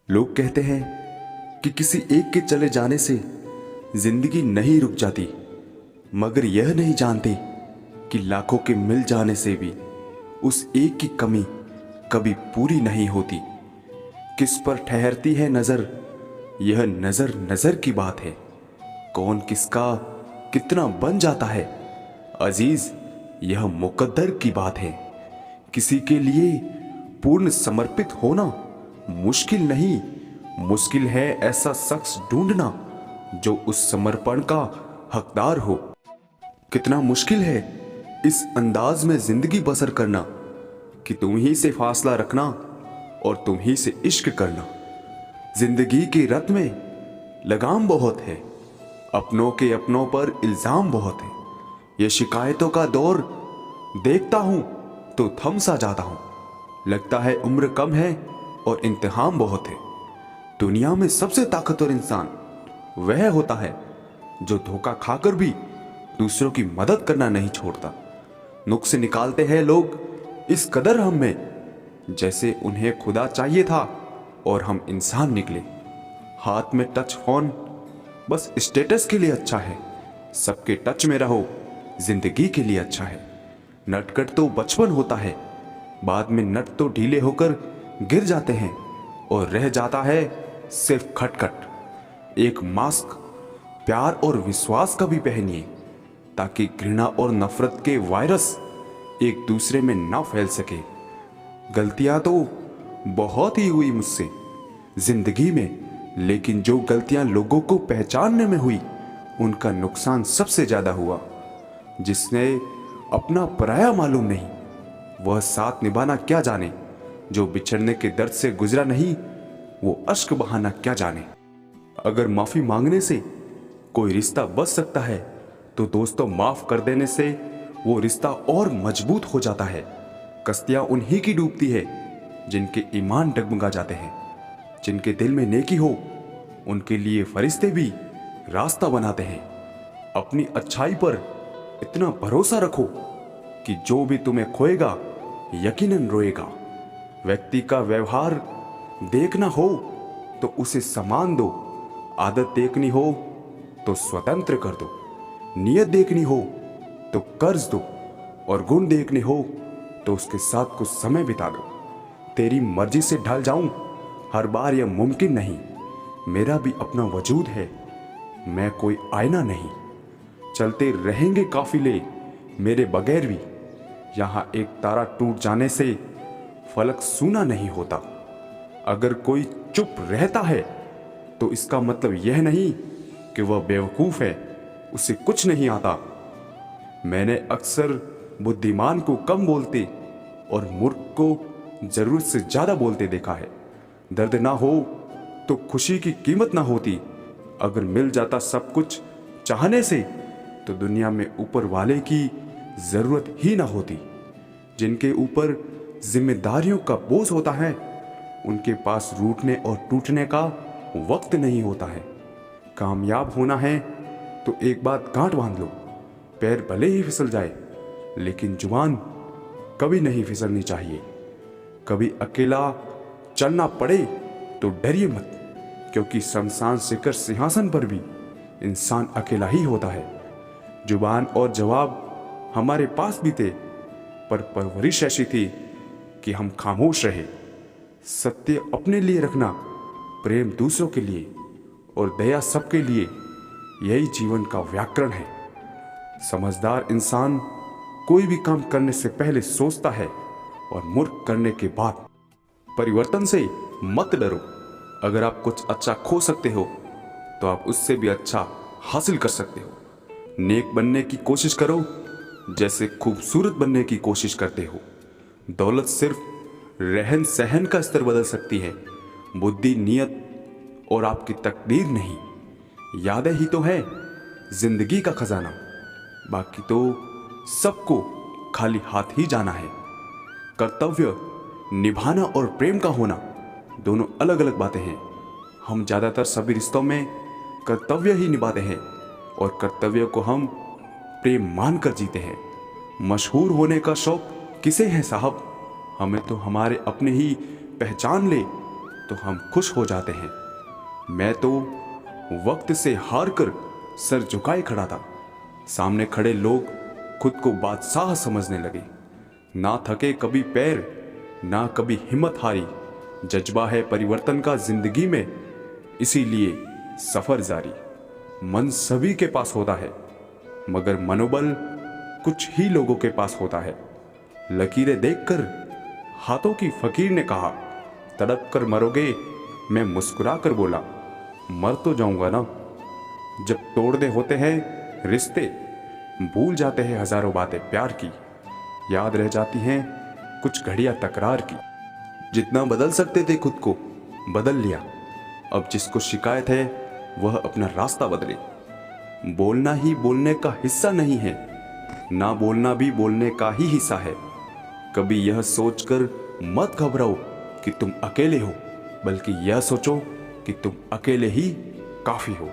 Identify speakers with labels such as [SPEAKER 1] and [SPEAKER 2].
[SPEAKER 1] लोग कहते हैं कि किसी एक के चले जाने से जिंदगी नहीं रुक जाती, मगर यह नहीं जानते कि लाखों के मिल जाने से भी उस एक की कमी कभी पूरी नहीं होती। किस पर ठहरती है नजर, यह नजर नजर की बात है। कौन किसका कितना बन जाता है अजीज, यह मुकद्दर की बात है। किसी के लिए पूर्ण समर्पित होना मुश्किल नहीं, मुश्किल है ऐसा शख्स ढूंढना जो उस समर्पण का हकदार हो। कितना मुश्किल है इस अंदाज में जिंदगी बसर करना कि तुम ही से फासला रखना और तुम ही से इश्क करना। जिंदगी के रत में लगाम बहुत है, अपनों के अपनों पर इल्जाम बहुत है। ये शिकायतों का दौर देखता हूं तो थम सा जाता हूं। लगता है उम्र कम है और इम्तिहान बहुत है। दुनिया में सबसे ताकतवर इंसान वह होता है जो धोखा खाकर भी दूसरों की मदद करना नहीं छोड़ता। नुक्स निकालते हैं लोग इस कदर हम में, जैसे उन्हें खुदा चाहिए था और हम इंसान निकले। हाथ में टच फोन बस स्टेटस के लिए अच्छा है, सबके टच में रहो जिंदगी के लिए अच्छा है। नटखट तो बचपन होता है, बाद में नट तो ढीले होकर गिर जाते हैं और रह जाता है सिर्फ खटखट। एक मास्क प्यार और विश्वास का भी पहनिए ताकि घृणा और नफरत के वायरस एक दूसरे में ना फैल सके। गलतियां तो बहुत ही हुई मुझसे जिंदगी में, लेकिन जो गलतियां लोगों को पहचानने में हुई उनका नुकसान सबसे ज्यादा हुआ। जिसने अपना पराया मालूम नहीं, वह साथ निभाना क्या जाने। जो बिछड़ने के दर्द से गुजरा नहीं, वो अश्क बहाना क्या जाने। अगर माफी मांगने से कोई रिश्ता बच सकता है तो दोस्तों माफ कर देने से वो रिश्ता और मजबूत हो जाता है। कश्तियां उन्हीं की डूबती है जिनके ईमान डगमगा जाते हैं। जिनके दिल में नेकी हो उनके लिए फरिश्ते भी रास्ता बनाते हैं। अपनी अच्छाई पर इतना भरोसा रखो कि जो भी तुम्हें खोएगा यकीनन रोएगा। व्यक्ति का व्यवहार देखना हो तो उसे सम्मान दो, आदत देखनी हो तो स्वतंत्र कर दो, नियत देखनी हो तो कर्ज दो और गुण देखने हो तो उसके साथ कुछ समय बिता दो। तेरी मर्जी से ढल जाऊं हर बार यह मुमकिन नहीं। मेरा भी अपना वजूद है, मैं कोई आईना नहीं। चलते रहेंगे काफिले मेरे बगैर भी, यहां एक तारा टूट जाने से फलक सूना नहीं होता। अगर कोई चुप रहता है तो इसका मतलब यह नहीं कि वह बेवकूफ है, उसे कुछ नहीं आता। मैंने अक्सर बुद्धिमान को कम बोलते और मूर्ख को जरूरत से ज्यादा बोलते देखा है। दर्द ना हो तो खुशी की कीमत ना होती। अगर मिल जाता सब कुछ चाहने से तो दुनिया में ऊपर वाले की जरूरत ही ना होती। जिनके ऊपर जिम्मेदारियों का बोझ होता है उनके पास रूठने और टूटने का वक्त नहीं होता है। कामयाब होना है तो एक बात गांठ बांध लो, पैर भले ही फिसल जाए लेकिन जुबान कभी नहीं फिसलनी चाहिए। कभी अकेला चलना पड़े तो डरिए मत, क्योंकि शमशान शिखर सिंहासन पर भी इंसान अकेला ही होता है। जुबान और जवाब हमारे पास भी थे, पर परवरिश ऐसी थी कि हम खामोश रहे। सत्य अपने लिए रखना, प्रेम दूसरों के लिए और दया सबके लिए, यही जीवन का व्याकरण है। समझदार इंसान कोई भी काम करने से पहले सोचता है और मूर्ख करने के बाद। परिवर्तन से मत डरो। अगर आप कुछ अच्छा खो सकते हो तो आप उससे भी अच्छा हासिल कर सकते हो। नेक बनने की कोशिश करो जैसे खूबसूरत बनने की कोशिश करते हो। दौलत सिर्फ रहन सहन का स्तर बदल सकती है, बुद्धि, नियत और आपकी तकदीर नहीं। यादें ही तो है जिंदगी का खजाना, बाकी तो सबको खाली हाथ ही जाना है। कर्तव्य निभाना और प्रेम का होना दोनों अलग अलग बातें हैं। हम ज्यादातर सभी रिश्तों में कर्तव्य ही निभाते हैं और कर्तव्य को हम प्रेम मानकर जीते हैं। मशहूर होने का शौक किसे है साहब, हमें तो हमारे अपने ही पहचान ले तो हम खुश हो जाते हैं। मैं तो वक्त से हार कर सर झुकाए खड़ा था। सामने खड़े लोग खुद को बादशाह समझने लगे। ना थके कभी पैर, ना कभी हिम्मत हारी। जज्बा है परिवर्तन का जिंदगी में, इसीलिए सफर जारी। मन सभी के पास होता है, मगर मनोबल कुछ ही लोगों के पास होता है। लकीरें देखकर हाथों की फकीर ने कहा, तड़प कर मरोगे। मैं मुस्कुरा कर बोला, मर तो जाऊंगा ना। जब तोड़ने होते हैं रिश्ते, भूल जाते हैं हजारों बातें प्यार की। याद रह जाती हैं कुछ घड़ियां तकरार की। जितना बदल सकते थे खुद को बदल लिया। अब जिसको शिकायत है वह अपना रास्ता बदले। बोलना ही बोलने का हिस्सा नहीं है, ना बोलना भी बोलने का ही हिस्सा है। कभी यह सोचकर मत घबराओ कि तुम अकेले हो, बल्कि यह सोचो कि तुम अकेले ही काफी हो।